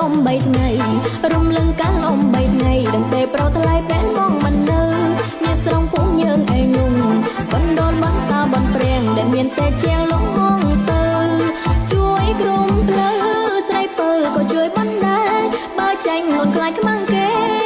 ំ3ថ្ងៃរំលឹងកាលំ3ថ្ងៃដឹងតែប្រថ្លៃបែនបងមិននៅញាស្រងពួកយើងឯងងបណ្ដុលបន្តាបនព្រៀងដែលមានតែជាងលងហងទៅជួយក្រុមភ្លឺស្រីពើក៏ជួយបណ្ដាបើចាញ់ងន់ខ្លាចខ្មាំងគេ